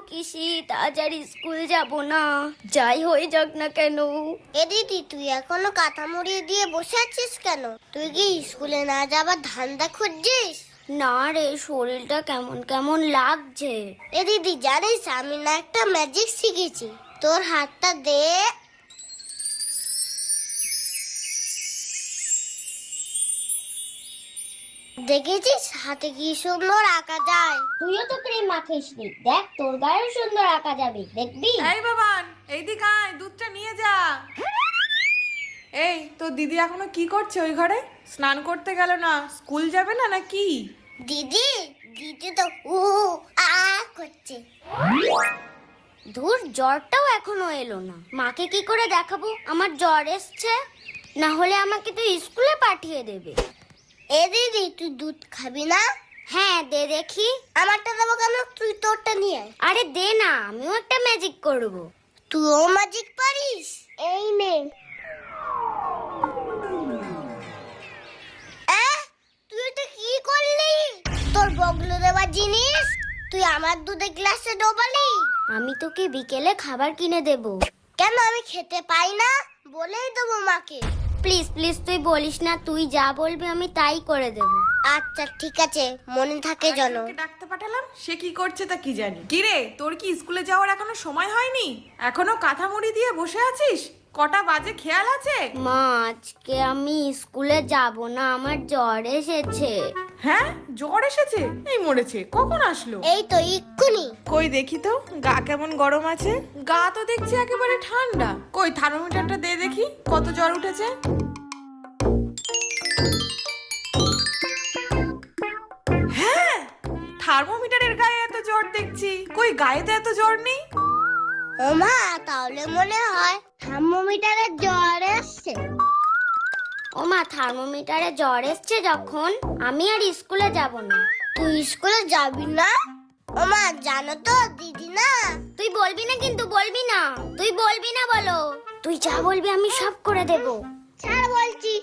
কি শীত, আজ আর স্কুল যাব না, যাই হয়ে যাক না কেন। এ দিদি, তুই এখনো কাঁথা মুড়িয়ে দিয়ে বসে আছিস কেন? তুই কি স্কুলে না যাবার ধান্দা খুঁজছিস? না রে, শরীরটা কেমন কেমন লাগছে। এ দিদি, জানিস আমি না একটা ম্যাজিক শিখেছি। তোর হাতটা দে। দেখেছিস হাতে কি সুন্দর আঁকা যায়? তুইও তো ক্রিম মাখিসনি, দেখ তোর গায়েও সুন্দর আঁকা যাবে, দেখবি? এই বাবান, এইদিকে আয়, দুধটা নিয়ে যা। এই তোর দিদি এখনো কি করছে ওই ঘরে? স্নান করতে গেল না? স্কুল যাবে না নাকি? দিদি, দিদি তো উ আ করছে। ধুর, জ্বরটাও এখনো এলো না। মাকে কি করে দেখাবো আমার জ্বর এসছে? না হলে আমাকে তো স্কুলে পাঠিয়ে দেবে। এ দিদি, তুই দুধ খাবি না? হ্যাঁ, দে দেখি। আমারটা দেবো কেন? তুই তোরটা নিয়ে আয়। আরে দে না, আমিও একটা ম্যাজিক করব। তুইও ম্যাজিক পারিস? এই নে। তুই এটা কি করলি? তোর বগলে দেওয়া জিনিস তুই আমার দুধের গ্লাসে ডোবালি। আমি তোকে বিকেলে খাবার কিনে দেব। কেন, আমি খেতে পাই না? বলেই দেবো মাকে। প্লিজ প্লিজ, তুই বলিস না, তুই যা বলবি আমি তাই করে দেব। আচ্ছা ঠিক আছে, মনে থাকে যেন। আরেকজনকে ডাকতে পাঠালাম, সে কি করছে তা কি জানি। কি রে, তোর কি স্কুলে যাওয়ার এখনো সময় হয়নি? এখনো কাঁথা মুড়ি দিয়ে বসে আছিস? কটা বাজে খেয়াল আছে? মা, আজকে আমি স্কুলে যাব না, আমার জ্বর এসেছে। হ্যাঁ, জ্বর এসেছে? এই মরেছে, কখন আসলো? এই তো এক্ষুনি। কই দেখি তো, গা কেমন গরম আছে? গা তো দেখছি একেবারে ঠান্ডা। কই থার্মোমিটারটা দে দেখি, কত জ্বর উঠেছে। হ্যাঁ, থার্মোমিটারের গায়ে এত জ্বর দেখছি, কই গায়ে তো এত জ্বর নেই। ও মা, তাহলে মনে হয় থার্মোমিটারে জ্বর এসছে। ও মা, থার্মোমিটারে জ্বর এসছে যখন, আমি আর স্কুলে যাব না। তুই স্কুলে যাবি না? ও মা, জানো তো দিদি না। তুই বলবি না কিন্তু, বলবি না। তুই বলবি না বলো। তুই যা বলবি আমি সব করে দেব। ছাড় বলছি।